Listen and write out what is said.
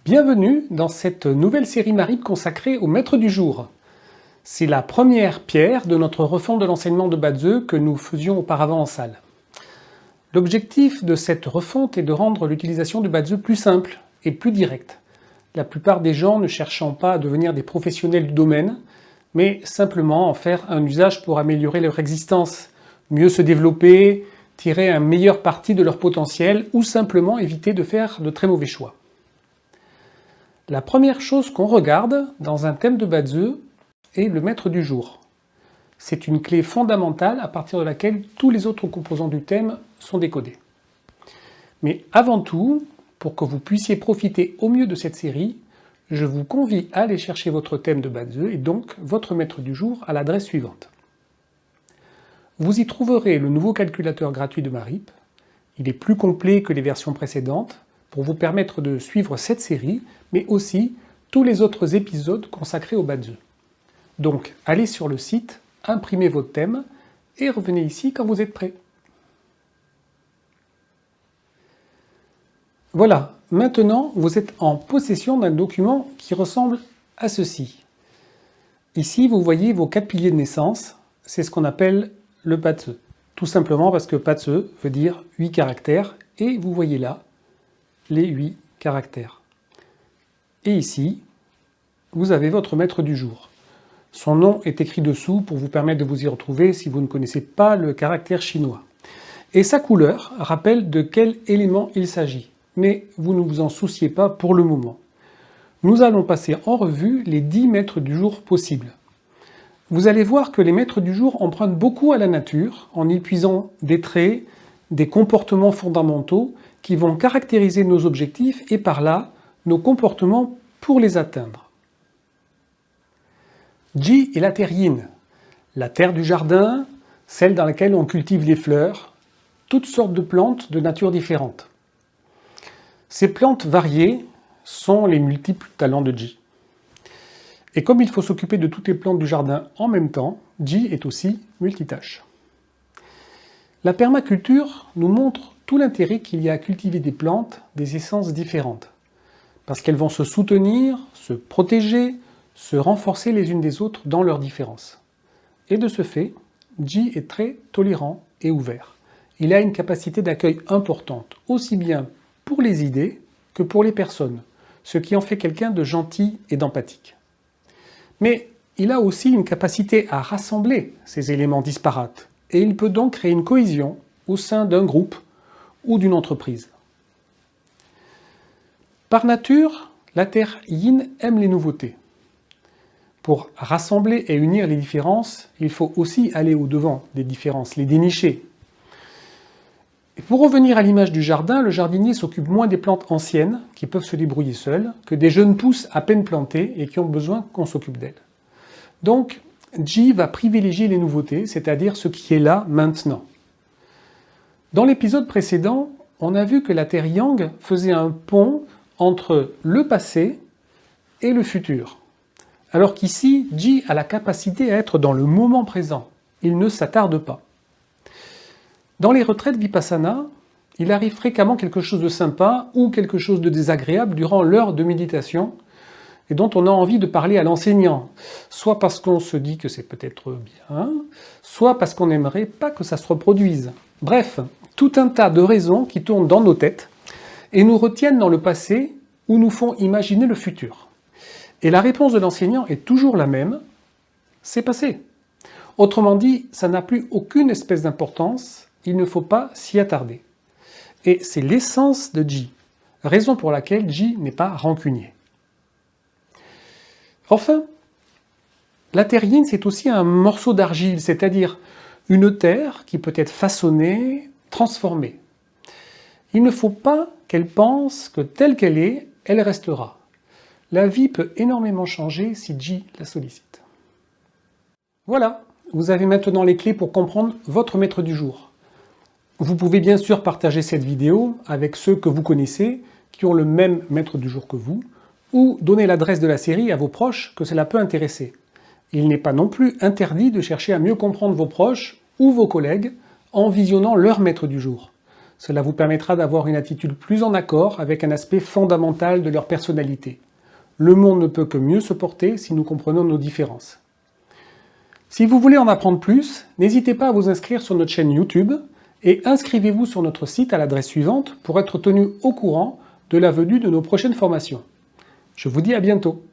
Bienvenue dans cette nouvelle série Marip consacrée au maître du jour. C'est la première pierre de notre refonte de l'enseignement de Batzeu que nous faisions auparavant en salle. L'objectif de cette refonte est de rendre l'utilisation du Batzeu plus simple et plus directe. La plupart des gens ne cherchant pas à devenir des professionnels du domaine, mais simplement en faire un usage pour améliorer leur existence, mieux se développer, tirer un meilleur parti de leur potentiel ou simplement éviter de faire de très mauvais choix. La première chose qu'on regarde dans un thème de Batzeu est le maître du jour. C'est une clé fondamentale à partir de laquelle tous les autres composants du thème sont décodés. Mais avant tout, pour que vous puissiez profiter au mieux de cette série, je vous convie à aller chercher votre thème de Batzeu et donc votre maître du jour à l'adresse suivante. Vous y trouverez le nouveau calculateur gratuit de Marip. Il est plus complet que les versions précédentes, pour vous permettre de suivre cette série, mais aussi tous les autres épisodes consacrés au Batzeu. Donc, allez sur le site, imprimez votre thème, et revenez ici quand vous êtes prêt. Voilà, maintenant vous êtes en possession d'un document qui ressemble à ceci. Ici, vous voyez vos 4 piliers de naissance, c'est ce qu'on appelle le Batzeu. Tout simplement parce que Batzeu veut dire 8 caractères, et vous voyez là, les 8 caractères. Et ici, vous avez votre maître du jour. Son nom est écrit dessous pour vous permettre de vous y retrouver si vous ne connaissez pas le caractère chinois. Et sa couleur rappelle de quel élément il s'agit. Mais vous ne vous en souciez pas pour le moment. Nous allons passer en revue les 10 maîtres du jour possibles. Vous allez voir que les maîtres du jour empruntent beaucoup à la nature en y puisant des traits, des comportements fondamentaux qui vont caractériser nos objectifs et par là, nos comportements pour les atteindre. Ji est la terre yin, la terre du jardin, celle dans laquelle on cultive les fleurs, toutes sortes de plantes de nature différente. Ces plantes variées sont les multiples talents de Ji. Et comme il faut s'occuper de toutes les plantes du jardin en même temps, Ji est aussi multitâche. La permaculture nous montre tout l'intérêt qu'il y a à cultiver des plantes des essences différentes, parce qu'elles vont se soutenir, se protéger, se renforcer les unes des autres dans leurs différences. Et de ce fait, Ji est très tolérant et ouvert. Il a une capacité d'accueil importante, aussi bien pour les idées que pour les personnes, ce qui en fait quelqu'un de gentil et d'empathique. Mais il a aussi une capacité à rassembler ces éléments disparates, et il peut donc créer une cohésion au sein d'un groupe ou d'une entreprise. Par nature, la terre yin aime les nouveautés. Pour rassembler et unir les différences, il faut aussi aller au-devant des différences, les dénicher. Et pour revenir à l'image du jardin, le jardinier s'occupe moins des plantes anciennes, qui peuvent se débrouiller seules, que des jeunes pousses à peine plantées et qui ont besoin qu'on s'occupe d'elles. Donc, Ji va privilégier les nouveautés, c'est-à-dire ce qui est là maintenant. Dans l'épisode précédent, on a vu que la terre yang faisait un pont entre le passé et le futur. Alors qu'ici, Ji a la capacité à être dans le moment présent. Il ne s'attarde pas. Dans les retraites Vipassana, il arrive fréquemment quelque chose de sympa ou quelque chose de désagréable durant l'heure de méditation et dont on a envie de parler à l'enseignant, soit parce qu'on se dit que c'est peut-être bien, soit parce qu'on n'aimerait pas que ça se reproduise. Bref, tout un tas de raisons qui tournent dans nos têtes et nous retiennent dans le passé ou nous font imaginer le futur. Et la réponse de l'enseignant est toujours la même, c'est passé. Autrement dit, ça n'a plus aucune espèce d'importance, il ne faut pas s'y attarder. Et c'est l'essence de Ji, raison pour laquelle Ji n'est pas rancunier. Enfin, la terre yin, c'est aussi un morceau d'argile, c'est-à-dire une terre qui peut être façonnée, transformée. Il ne faut pas qu'elle pense que telle qu'elle est, elle restera. La vie peut énormément changer si Ji la sollicite. Voilà, vous avez maintenant les clés pour comprendre votre maître du jour. Vous pouvez bien sûr partager cette vidéo avec ceux que vous connaissez, qui ont le même maître du jour que vous, ou donner l'adresse de la série à vos proches que cela peut intéresser. Il n'est pas non plus interdit de chercher à mieux comprendre vos proches ou vos collègues en visionnant leur maître du jour. Cela vous permettra d'avoir une attitude plus en accord avec un aspect fondamental de leur personnalité. Le monde ne peut que mieux se porter si nous comprenons nos différences. Si vous voulez en apprendre plus, n'hésitez pas à vous inscrire sur notre chaîne YouTube et inscrivez-vous sur notre site à l'adresse suivante pour être tenu au courant de la venue de nos prochaines formations. Je vous dis à bientôt.